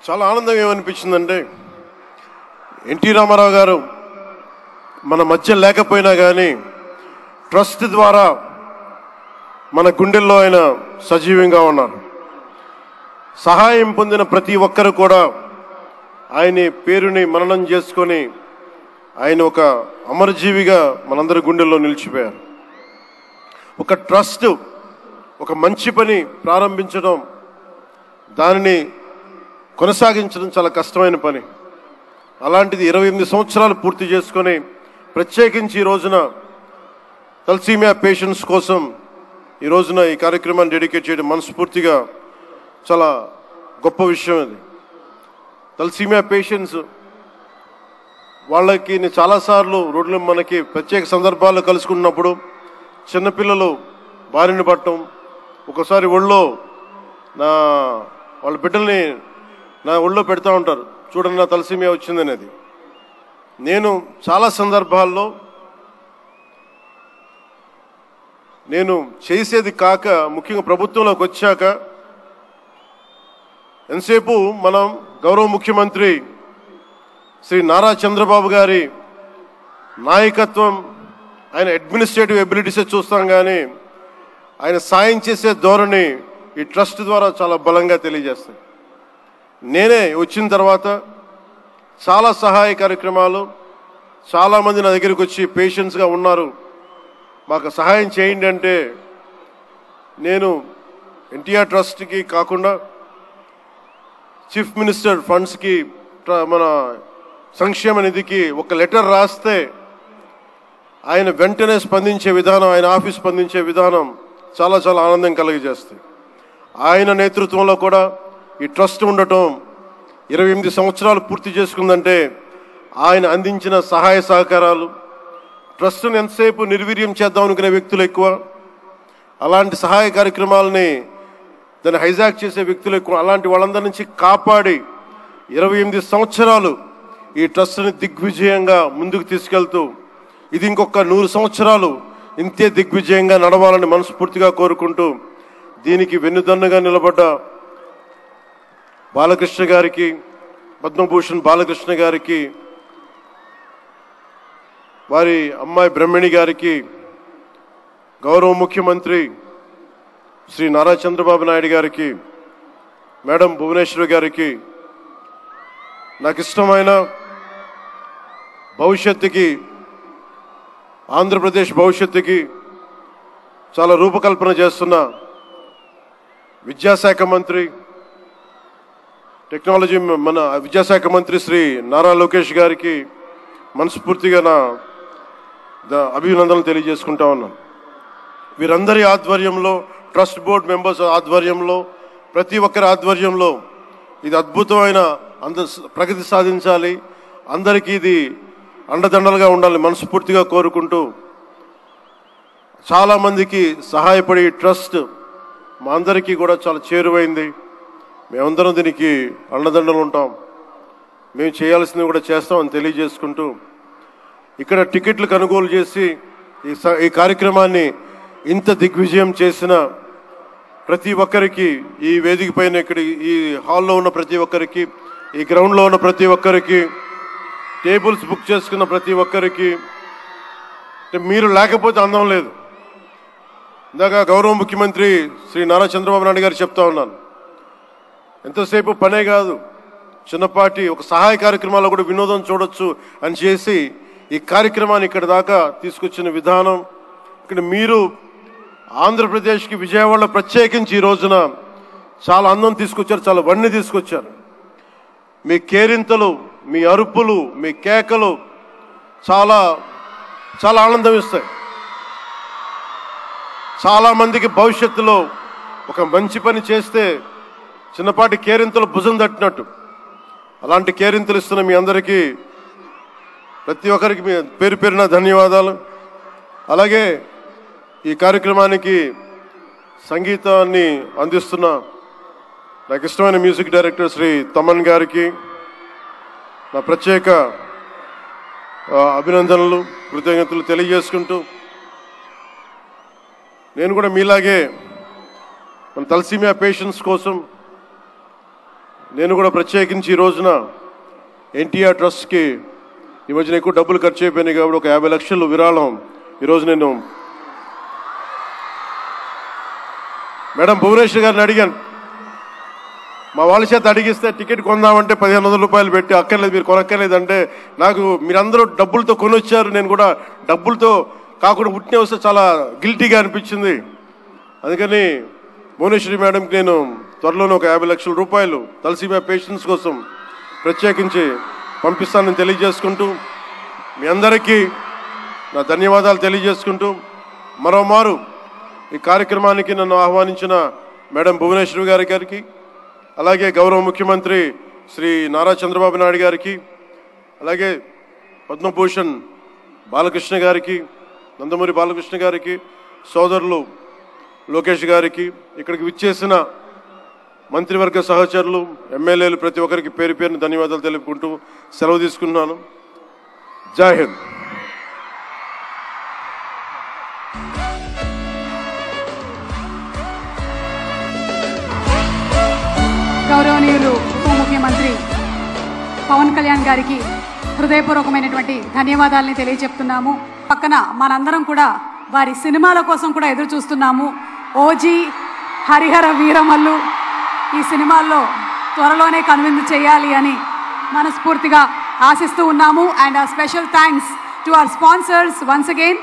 చాలా ఆనందం ఏమనిపించిందంటే ఎన్టీ రామారావు గారు మన మధ్య లేకపోయినా కానీ ట్రస్ట్ ద్వారా మన గుండెల్లో ఆయన సజీవంగా ఉన్నారు. సహాయం పొందిన ప్రతి ఒక్కరు కూడా ఆయన పేరుని మననం చేసుకొని ఆయన ఒక అమరజీవిగా మనందరి గుండెల్లో నిలిచిపోయారు. ఒక ట్రస్ట్, ఒక మంచి పని ప్రారంభించడం, దానిని కొనసాగించడం చాలా కష్టమైన పని. అలాంటిది 28 సంవత్సరాలు పూర్తి చేసుకొని ప్రత్యేకించి ఈ రోజున తలసీమియా పేషెంట్స్ కోసం ఈ రోజున ఈ కార్యక్రమాన్ని డెడికేట్ చేయడం మనస్ఫూర్తిగా చాలా గొప్ప విషయం. అది తలసీమియా పేషెంట్స్ వాళ్ళకి నేను చాలాసార్లు రోడ్లు మనకి ప్రత్యేక సందర్భాల్లో కలుసుకున్నప్పుడు చిన్నపిల్లలు బారిన పడటం, ఒకసారి ఒళ్ళో వాళ్ళ బిడ్డల్ని నా ఒళ్ళో పెడతా ఉంటారు, చూడండి నా తలసీమియా వచ్చిందనేది. నేను చాలా సందర్భాల్లో నేను చేసేది కాక ముఖ్యంగా ప్రభుత్వంలోకి వచ్చాక ఎంతసేపు మనం గౌరవ ముఖ్యమంత్రి శ్రీ నారా చంద్రబాబు గారి నాయకత్వం, ఆయన అడ్మినిస్ట్రేటివ్ ఎబిలిటీసే చూస్తాం, కానీ ఆయన సాయం చేసే ధోరణి ఈ ట్రస్ట్ ద్వారా చాలా బలంగా తెలియజేస్తాయి. నేనే వచ్చిన తర్వాత చాలా సహాయ కార్యక్రమాలు, చాలామంది నా దగ్గరికి వచ్చి పేషెంట్స్గా ఉన్నారు, మాకు సహాయం చేయండి అంటే నేను ఎన్టీఆర్ ట్రస్ట్కి కాకుండా చీఫ్ మినిస్టర్ ఫండ్స్కి, మన సంక్షేమ నిధికి ఒక లెటర్ రాస్తే ఆయన వెంటనే స్పందించే విధానం, ఆయన ఆఫీస్ స్పందించే విధానం చాలా చాలా ఆనందం కలిగజేస్తుంది. ఆయన నేతృత్వంలో కూడా ఈ ట్రస్ట్ ఉండటం 28 సంవత్సరాలు పూర్తి చేసుకుందంటే ఆయన అందించిన సహాయ సహకారాలు, ట్రస్ట్ను ఎంతసేపు నిర్వీర్యం చేద్దాం అనుకునే వ్యక్తులు ఎక్కువ, అలాంటి సహాయ కార్యక్రమాలని దాన్ని హైజాక్ చేసే వ్యక్తులు ఎక్కువ. అలాంటి వాళ్ళందరి నుంచి కాపాడి 28 సంవత్సరాలు ఈ ట్రస్ట్ని దిగ్విజయంగా ముందుకు తీసుకెళ్తూ ఇది ఇంకొక 100 సంవత్సరాలు ఇంతే దిగ్విజయంగా నడవాలని మనస్ఫూర్తిగా కోరుకుంటూ, దీనికి వెన్నుదన్నుగా నిలబడ్డ బాలకృష్ణ గారికి, పద్మభూషణ్ బాలకృష్ణ గారికి, వారి అమ్మాయి బ్రహ్మణి గారికి, గౌరవ ముఖ్యమంత్రి శ్రీ నారా చంద్రబాబు నాయుడు గారికి, మేడం భువనేశ్వరి గారికి, నాకు ఇష్టమైన భవిష్యత్తుకి, ఆంధ్రప్రదేశ్ భవిష్యత్తుకి చాలా రూపకల్పన చేస్తున్న విద్యాశాఖ మంత్రి, టెక్నాలజీ మన విద్యాశాఖ మంత్రి శ్రీ నారా లోకేష్ గారికి మనస్ఫూర్తిగా నా అభినందనలు తెలియజేసుకుంటా ఉన్నాను. వీరందరి ఆధ్వర్యంలో, ట్రస్ట్ బోర్డ్ మెంబర్స్ ఆధ్వర్యంలో, ప్రతి ఒక్కరి ఆధ్వర్యంలో ఇది అద్భుతమైన ప్రగతి సాధించాలి, అందరికీ ఇది అండదండలుగా ఉండాలి మనస్ఫూర్తిగా కోరుకుంటూ, చాలామందికి సహాయపడి ట్రస్ట్ మా అందరికీ కూడా చాలా చేరువైంది. మేమందరం దీనికి అండదండలు ఉంటాం, మేము చేయాల్సింది కూడా చేస్తామని తెలియజేసుకుంటూ, ఇక్కడ టికెట్లు కొనుగోలు చేసి ఈ కార్యక్రమాన్ని ఇంత దిగ్విజయం చేసిన ప్రతి ఒక్కరికి, ఈ వేదిక పైన ఇక్కడ ఈ హాల్లో ఉన్న ప్రతి ఒక్కరికి, ఈ గ్రౌండ్లో ఉన్న ప్రతి ఒక్కరికి, టేబుల్స్ బుక్ చేసుకున్న ప్రతి ఒక్కరికి, మీరు లేకపోతే అందం లేదు. ఇందాక గౌరవ ముఖ్యమంత్రి శ్రీ నారా చంద్రబాబు నాయుడు గారు చెప్తా ఉన్నాను, ఎంతసేపు పనే కాదు, చిన్నపాటి ఒక సహాయ కార్యక్రమాల్లో కూడా వినోదం చూడొచ్చు అని చేసి ఈ కార్యక్రమాన్ని ఇక్కడ దాకా తీసుకొచ్చిన విధానం, ఇక్కడ మీరు ఆంధ్రప్రదేశ్కి విజయవాడలో ప్రత్యేకించి ఈ రోజున చాలా అందం తీసుకొచ్చారు, చాలా వన్నె తీసుకొచ్చారు. మీ కేరింతలు, మీ అరుపులు, మీ కేకలు చాలా చాలా ఆనందం ఇస్తాయి. చాలామందికి భవిష్యత్తులో ఒక మంచి పని చేస్తే చిన్నపాటి కేరింతలు భుజం తట్టినట్టు, అలాంటి కేరింతలు ఇస్తున్న మీ అందరికీ, ప్రతి ఒక్కరికి మీ పేరు పేరున ధన్యవాదాలు. అలాగే ఈ కార్యక్రమానికి సంగీతాన్ని అందిస్తున్న నాకు ఇష్టమైన మ్యూజిక్ డైరెక్టర్ శ్రీ తమన్ గారికి నా ప్రత్యేక అభినందనలు, కృతజ్ఞతలు తెలియజేసుకుంటూ, నేను కూడా మీలాగే మన తలసీమియా పేషెంట్స్ కోసం నేను కూడా ప్రత్యేకించి ఈ రోజున ఎన్టీఆర్ ట్రస్ట్కి ఈ మధ్యన ఎక్కువ డబ్బులు ఖర్చు అయిపోయినాయి కాబట్టి ఒక 50 లక్షలు విరాళం ఈరోజు నేను మేడం భువనేశ్వర్ గారిని అడిగాను. మా వాళ్ళ చేత అడిగిస్తే టికెట్ కొందామంటే 1500 రూపాయలు పెట్టి అక్కర్లేదు మీరు కొనక్కర్లేదంటే నాకు మీరందరూ డబ్బులతో కొనొచ్చారు, నేను కూడా డబ్బులతో కాకుండా పుట్టిన వస్తే చాలా గిల్టీగా అనిపించింది. అందుకని భువనేశ్వరి మేడంకి నేను త్వరలోనే ఒక 50 లక్షల రూపాయలు తలసీమియా పేషెంట్స్ కోసం ప్రత్యేకించి పంపిస్తానని తెలియజేసుకుంటూ మీ అందరికీ నా ధన్యవాదాలు తెలియజేసుకుంటూ మరోమారు ఈ కార్యక్రమానికి నన్ను ఆహ్వానించిన మేడం భువనేశ్వరి గారికి, అలాగే గౌరవ ముఖ్యమంత్రి శ్రీ నారా చంద్రబాబు నాయుడు గారికి, అలాగే పద్మభూషణ్ బాలకృష్ణ గారికి, నందమూరి బాలకృష్ణ గారికి, సోదరులు లోకేష్ గారికి, ఇక్కడికి విచ్చేసిన మంత్రివర్గ సహచరులు, ఎమ్మెల్యేలు ప్రతి ఒక్కరికి పేరు పేరుని ధన్యవాదాలు తెలుపుకుంటూ సెలవు తీసుకున్నాను. జై హింద్. గౌరవనీయులు ఉప ముఖ్యమంత్రి పవన్ కళ్యాణ్ గారికి హృదయపూర్వకమైనటువంటి ధన్యవాదాలని తెలియజెప్తున్నాము. పక్కన మనందరం కూడా వారి సినిమాల కోసం కూడా ఎదురు చూస్తున్నాము. ఓజీ, హరిహర వీరమల్లు ఈ సినిమాల్లో త్వరలోనే కనువిందు చేయాలి అని మనస్ఫూర్తిగా ఆశిస్తూ ఉన్నాము. And special thanks to our sponsors once again.